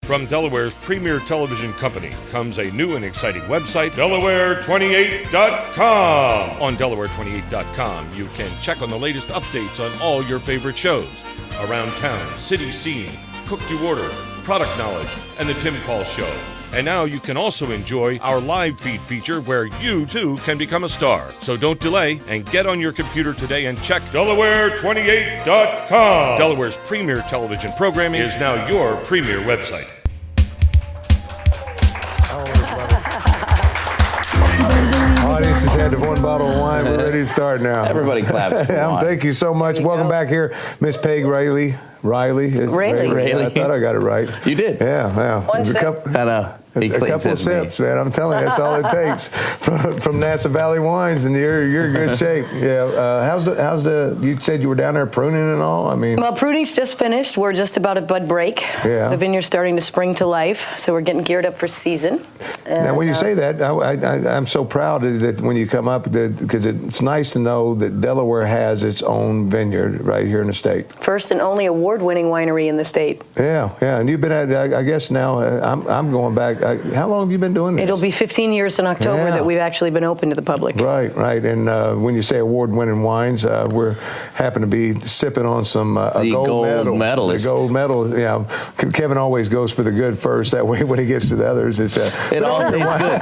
From Delaware's premier television company comes a new and exciting website, Delaware28.com. On Delaware28.com, you can check on the latest updates on all your favorite shows. Around town, city scene, cook to order, product knowledge, and the Tim Qualls Show. And now you can also enjoy our live feed feature where you, too, can become a star. So don't delay and get on your computer today and check Delaware28.com. Delaware's premier television programming is now your premier website. Audience has had one bottle of wine. We're ready to start now. Everybody claps. Thank you so much. Welcome back here, Miss Peggy Raley. Raley. I thought I got it right. You did. Yeah. One sip. A couple of sips, man. I'm telling you, that's all it takes from Nassau Valley Wines, and you're in good shape. Yeah. How's the? You said you were down there pruning and all. I mean, well, pruning's just finished. We're just about at bud break. Yeah. The vineyard's starting to spring to life, so we're getting geared up for season. And, now, when you say that, I'm so proud that when you come up, because it's nice to know that Delaware has its own vineyard right here in the state. First and only award-winning winery in the state. Yeah. And you've been at, I guess now, I'm going back. How long have you been doing this? It'll be 15 years in October that we've actually been open to the public. Right. And when you say award-winning wines, we're happen to be sipping on some a gold medalist. The gold medal. Yeah. Kevin always goes for the good first. That way, when he gets to the others, it all tastes good.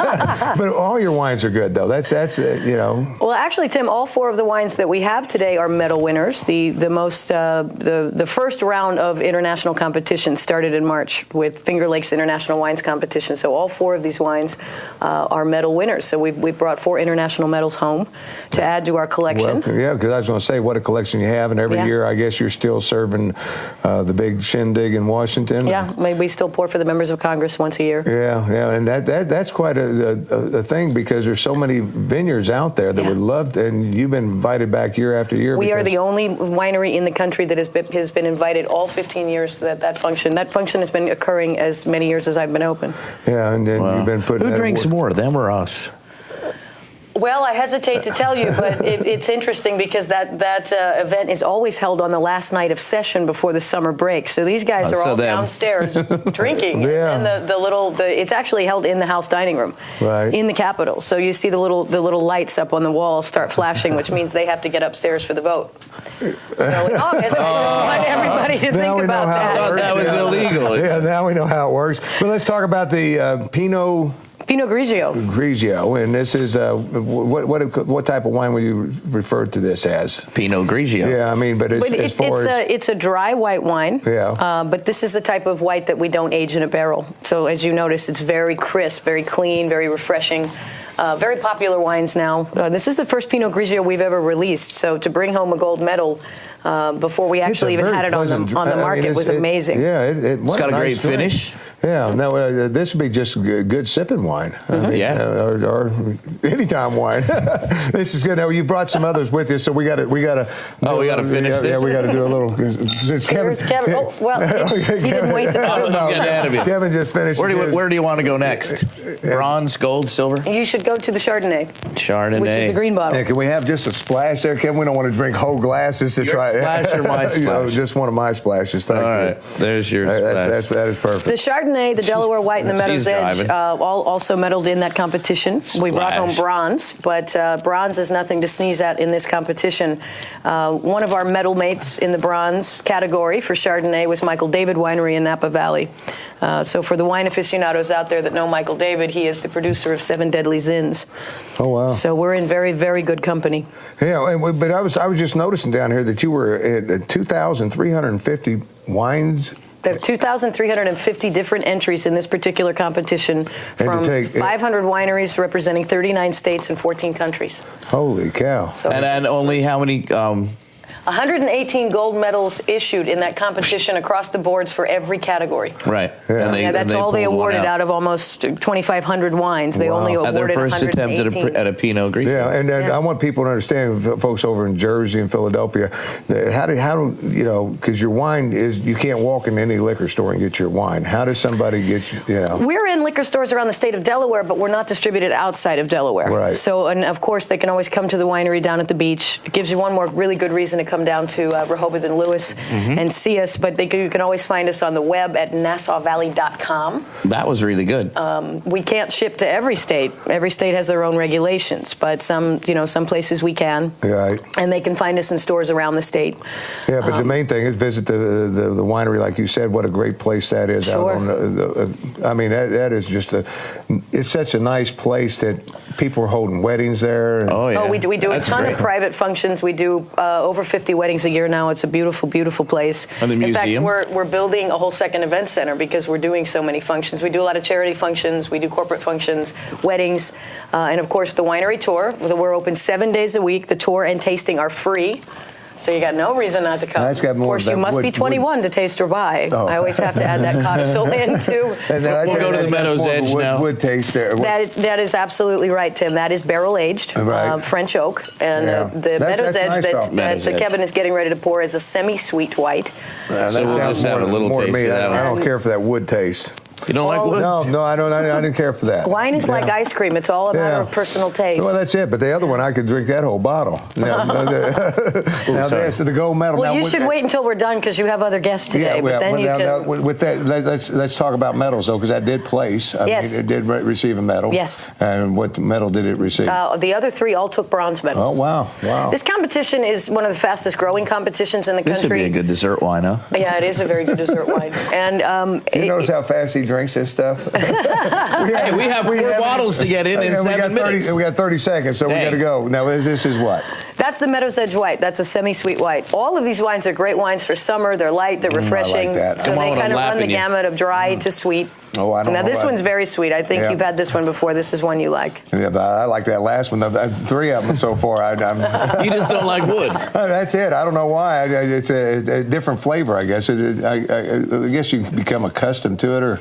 But all your wines are good, though. That's Well, actually, Tim, all four of the wines that we have today are medal winners. The first round of international competition started in March with Finger Lakes International Wines Competition. So all four of these wines are medal winners. So we brought 4 international medals home to add to our collection. Well, yeah, because I was going to say what a collection you have, and every year I guess you're still serving the big shindig in Washington. Yeah, we still pour for the members of Congress once a year. Yeah, and that's quite a thing, because there's so many vineyards out there that would love to, and you've been invited back year after year. We are the only winery in the country that has been invited all 15 years to that function. That function has been occurring as many years as I've been open. Yeah, and then you've been putting. Who drinks more, them or us? Well, I hesitate to tell you, but it's interesting because that event is always held on the last night of session before the summer break. So these guys are all downstairs drinking. Yeah. And it's actually held in the house dining room, in the Capitol. So you see the little lights up on the wall start flashing, which means they have to get upstairs for the vote. So in August, I just want everybody to think about that. I thought that was illegal. Yeah, now we know how it works. But let's talk about the Pinot Grigio. And this is what type of wine would you refer to this as? Pinot Grigio. Yeah, I mean, it's a dry white wine. Yeah. But this is the type of white that we don't age in a barrel. So as you notice, it's very crisp, very clean, very refreshing. Very popular wines now. This is the first Pinot Grigio we've ever released. So to bring home a gold medal before we actually even had it on the market was amazing. Yeah, it's got a great finish. Yeah, no, this would be just good sipping wine. Or anytime wine. This is good. Now you brought some others with you, so we got to. We got to finish this. Yeah, we got to do a little. Kevin. Oh well, he didn't wait to talk. Kevin just finished. Where do you want to go next? Bronze, gold, silver. You should go to the Chardonnay, which is the green bottle. Yeah, can we have just a splash there, Kevin? We don't want to drink whole glasses to try. Splash or my splash? Just one of my splashes. Thank you. All right, there's your splash. That is perfect. The Chardonnay, the Delaware White, and the Meadows Edge also medaled in that competition. We brought home bronze, but bronze is nothing to sneeze at in this competition. One of our medal mates in the bronze category for Chardonnay was Michael David Winery in Napa Valley. So for the wine aficionados out there that know Michael David, he is the producer of 7 Deadly Zins. Oh, wow. So we're in very, very good company. Yeah, but I was just noticing down here that you were at 2,350 wines. There are 2,350 different entries in this particular competition from 500 wineries representing 39 states and 14 countries. Holy cow. So, and only how many... 118 gold medals issued in that competition across the boards for every category. Right. Yeah. That's all they awarded out of almost 2500 wines. They only awarded 118. At their first attempt at a Pinot Grigio. Yeah, and I want people to understand, folks over in Jersey and Philadelphia, that how do because your wine you can't walk in any liquor store and get your wine. How does somebody get We're in liquor stores around the state of Delaware, but we're not distributed outside of Delaware. Right. So, and of course, they can always come to the winery down at the beach. It gives you one more really good reason to come come down to Rehoboth and Lewis and see us. But you can always find us on the web at NassauValley.com. That was really good. We can't ship to every state. Every state has their own regulations, but some places we can. Right. And they can find us in stores around the state. Yeah, but the main thing is visit the winery, like you said. What a great place that is. Sure. I mean, that is just it's such a nice place that people are holding weddings there. Oh, yeah. Oh, we do a ton of private functions. We do over 50 weddings a year now. It's a beautiful, beautiful place. And the museum? In fact, we're building a whole second event center because we're doing so many functions. We do a lot of charity functions. We do corporate functions, weddings, and, of course, the winery tour. We're open 7 days a week. The tour and tasting are free. So you got no reason not to come. Of course, you must be 21 to taste or buy. Oh. I always have to add that codicil in, too. We'll go to the Meadows Edge now. Wood taste there. That is absolutely right, Tim. That is barrel-aged French oak. And the Meadows Edge nice that Kevin is getting ready to pour is a semi-sweet white. That sounds have a little more to taste me. of that I don't care for that wood taste. You don't like wood? No, I don't. I didn't care for that. Wine is like ice cream. It's all a matter of personal taste. Well, that's it. But the other one, I could drink that whole bottle. Now there's the gold medal. Well, now, you should wait until we're done because you have other guests today. But then you can. With that, let's talk about medals though, because that did place. I mean, it did receive a medal. Yes. And what medal did it receive? The other three all took bronze medals. Oh wow! This competition is one of the fastest growing competitions in the country. This would be a good dessert wine, huh? Yeah, it is a very good dessert wine. And you notice how fast he drinks this stuff? we have four bottles to get in 7 minutes. We got 30 seconds, so we got to go. Now, this is what? That's the Meadows Edge White. That's a semi-sweet white. All of these wines are great wines for summer. They're light. They're refreshing. I like that. So they kind of run the gamut of dry to sweet. Oh, I don't know. Now, this one's very sweet. I think you've had this one before. This is one you like. Yeah, but I like that last one. 3 of them so far. You just don't like wood. That's it. I don't know why. It's a different flavor, I guess. I guess you become accustomed to it, or...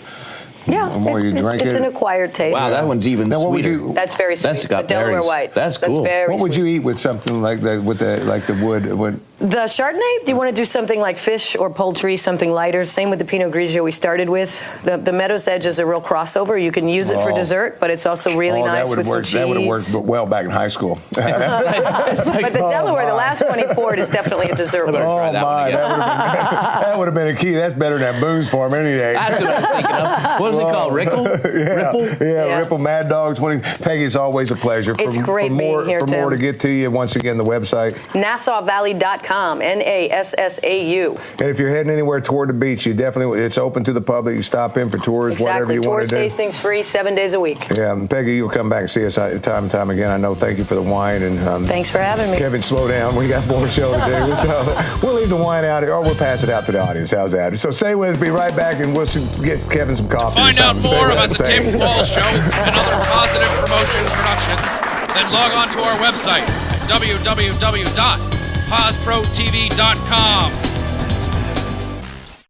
Yeah, the more you drink it's an acquired taste. Wow, that one's even sweeter. That's very sweet. That's got Delaware berries. White. That's cool. Very what would sweet. you eat with something like that? With the wood? The Chardonnay? Do you want to do something like fish or poultry, something lighter? Same with the Pinot Grigio we started with. The Meadows Edge is a real crossover. You can use it for dessert, but it's also really nice with some cheese. That would have worked well back in high school. But the Delaware, the last one he poured, is definitely a dessert one. That would have been a key. That's better than booze for him any day. That's what I was thinking of. What was it called? Ripple? Ripple? Yeah, Ripple Mad Dog 20. Peggy, it's always a pleasure. It's great being here, Tim. For more to get to you, once again, the website. NassauValley.com. NASSAU. And if you're heading anywhere toward the beach, it's open to the public. You stop in for tours, whatever you want to do. Tours, tastings free, 7 days a week. Yeah, and Peggy, you'll come back and see us time and time again. I know. Thank you for the wine. And thanks for having me. Kevin, slow down. We got more show to do. So we'll leave the wine out here, or we'll pass it out to the audience. How's that? So stay with us. Be right back, and we'll get Kevin some coffee. To find out more about the Tim Qualls Show and other positive promotion productions, then log on to our website at www.PosProTV.com.